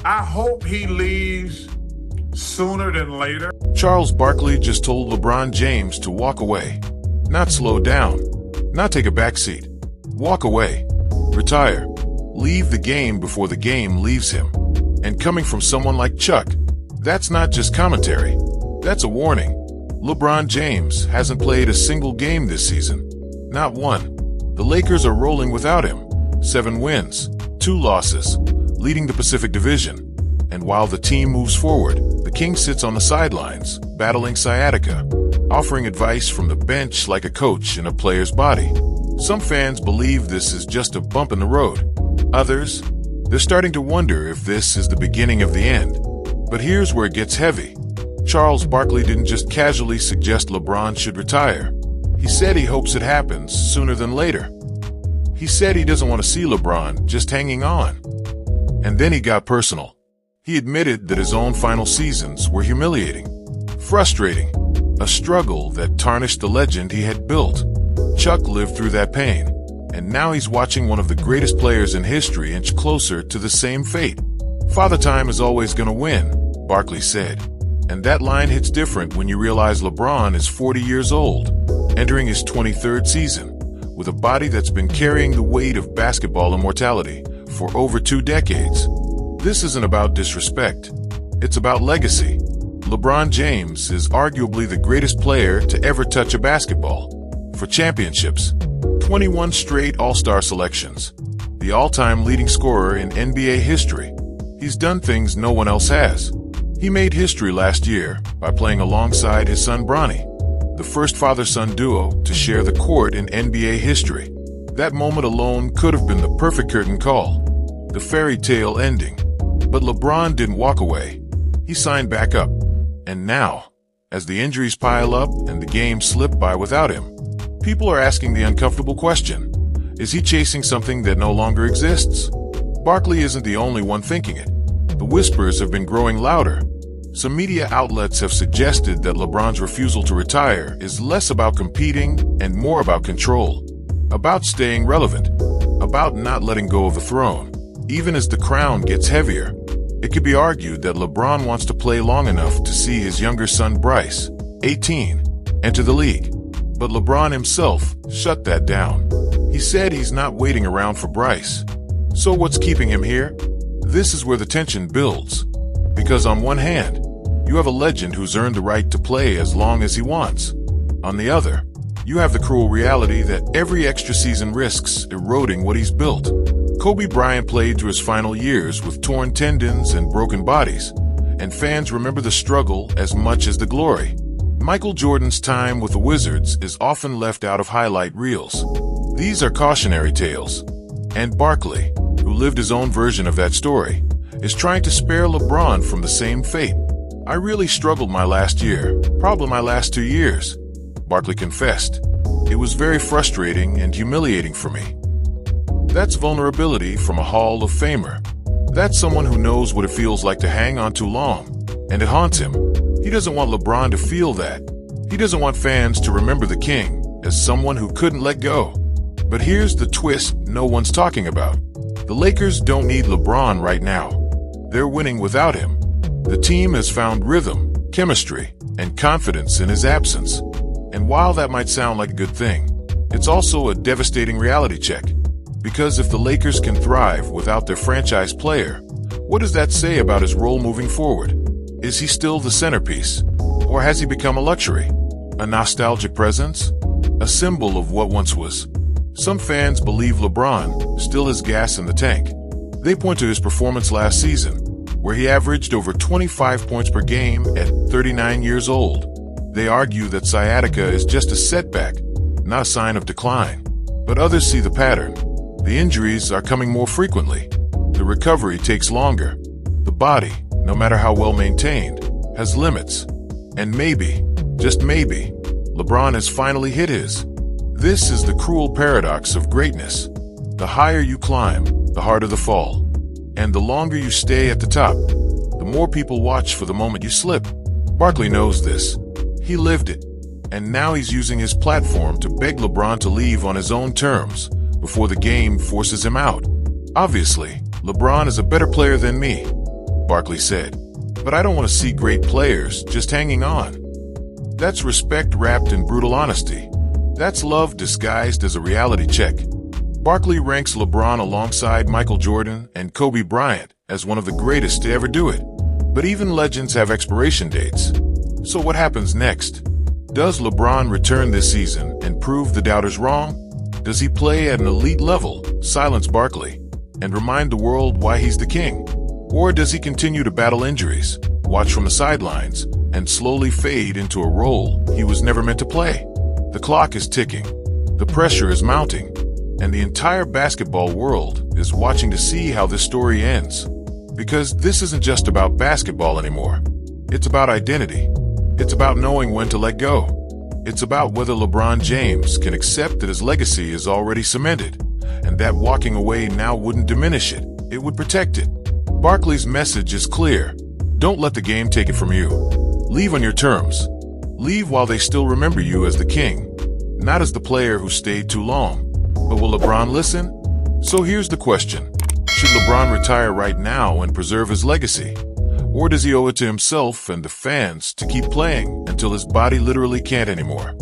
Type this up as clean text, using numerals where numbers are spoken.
I hope he leaves sooner than later. Charles Barkley just told LeBron James to walk away. Not slow down. Not take a backseat. Walk away. Retire. Leave the game before the game leaves him. And coming from someone like Chuck, that's not just commentary. That's a warning. LeBron James hasn't played a single game this season. Not one. The Lakers are rolling without him. 7 wins, 2 losses, leading the Pacific Division. And while the team moves forward, the King sits on the sidelines, battling sciatica, offering advice from the bench like a coach in a player's body. Some fans believe this is just a bump in the road. Others, they're starting to wonder if this is the beginning of the end. But here's where it gets heavy. Charles Barkley didn't just casually suggest LeBron should retire. He said he hopes it happens sooner than later. He said he doesn't want to see LeBron just hanging on. And then he got personal. He admitted that his own final seasons were humiliating, frustrating, a struggle that tarnished the legend he had built. Chuck lived through that pain, and now he's watching one of the greatest players in history inch closer to the same fate. Father Time is always going to win, Barkley said. And that line hits different when you realize LeBron is 40 years old, entering his 23rd season, with a body that's been carrying the weight of basketball immortality for over 2 decades. This isn't about disrespect. It's about legacy. LeBron James is arguably the greatest player to ever touch a basketball. For championships, 21 straight All-Star selections, the all-time leading scorer in NBA history. He's done things no one else has. He made history last year by playing alongside his son Bronny, the first father-son duo to share the court in NBA history. That moment alone could have been the perfect curtain call, the fairy tale ending. But LeBron didn't walk away. He signed back up. And now, as the injuries pile up and the game slip by without him, people are asking the uncomfortable question: is he chasing something that no longer exists? Barkley isn't the only one thinking it. The whispers have been growing louder. Some media outlets have suggested that LeBron's refusal to retire is less about competing and more about control, about staying relevant, about not letting go of the throne. Even as the crown gets heavier, it could be argued that LeBron wants to play long enough to see his younger son Bryce, 18, enter the league. But LeBron himself shut that down. He said he's not waiting around for Bryce. So what's keeping him here? This is where the tension builds. Because on one hand, you have a legend who's earned the right to play as long as he wants. On the other, you have the cruel reality that every extra season risks eroding what he's built. Kobe Bryant played through his final years with torn tendons and broken bodies, and fans remember the struggle as much as the glory. Michael Jordan's time with the Wizards is often left out of highlight reels. These are cautionary tales. And Barkley, who lived his own version of that story, is trying to spare LeBron from the same fate. I really struggled my last year, probably my last 2 years, Barkley confessed. It was very frustrating and humiliating for me. That's vulnerability from a Hall of Famer. That's someone who knows what it feels like to hang on too long, and it haunts him. He doesn't want LeBron to feel that. He doesn't want fans to remember the King as someone who couldn't let go. But here's the twist no one's talking about. The Lakers don't need LeBron right now. They're winning without him. The team has found rhythm, chemistry, and confidence in his absence. And while that might sound like a good thing, it's also a devastating reality check. Because if the Lakers can thrive without their franchise player, what does that say about his role moving forward? Is he still the centerpiece? Or has he become a luxury? A nostalgic presence? A symbol of what once was? Some fans believe LeBron still has gas in the tank. They point to his performance last season, where he averaged over 25 points per game at 39 years old. They argue that sciatica is just a setback, not a sign of decline. But others see the pattern. The injuries are coming more frequently. The recovery takes longer. The body, no matter how well maintained, has limits. And maybe, just maybe, LeBron has finally hit his. This is the cruel paradox of greatness. The higher you climb, the harder the fall. And the longer you stay at the top, the more people watch for the moment you slip. Barkley knows this. He lived it. And now he's using his platform to beg LeBron to leave on his own terms before the game forces him out. Obviously, LeBron is a better player than me. Barkley said. But I don't want to see great players just hanging on. That's respect wrapped in brutal honesty. That's love disguised as a reality check. Barkley ranks LeBron alongside Michael Jordan and Kobe Bryant as one of the greatest to ever do it. But even legends have expiration dates. So what happens next? Does LeBron return this season and prove the doubters wrong? Does he play at an elite level, silence Barkley, and remind the world why he's the king? Or does he continue to battle injuries, watch from the sidelines, and slowly fade into a role he was never meant to play? The clock is ticking, the pressure is mounting, and the entire basketball world is watching to see how this story ends. Because this isn't just about basketball anymore. It's about identity. It's about knowing when to let go. It's about whether LeBron James can accept that his legacy is already cemented, and that walking away now wouldn't diminish it, it would protect it. Barkley's message is clear. Don't let the game take it from you. Leave on your terms. Leave while they still remember you as the king, not as the player who stayed too long. But will LeBron listen? So here's the question. Should LeBron retire right now and preserve his legacy? Or does he owe it to himself and the fans to keep playing until his body literally can't anymore?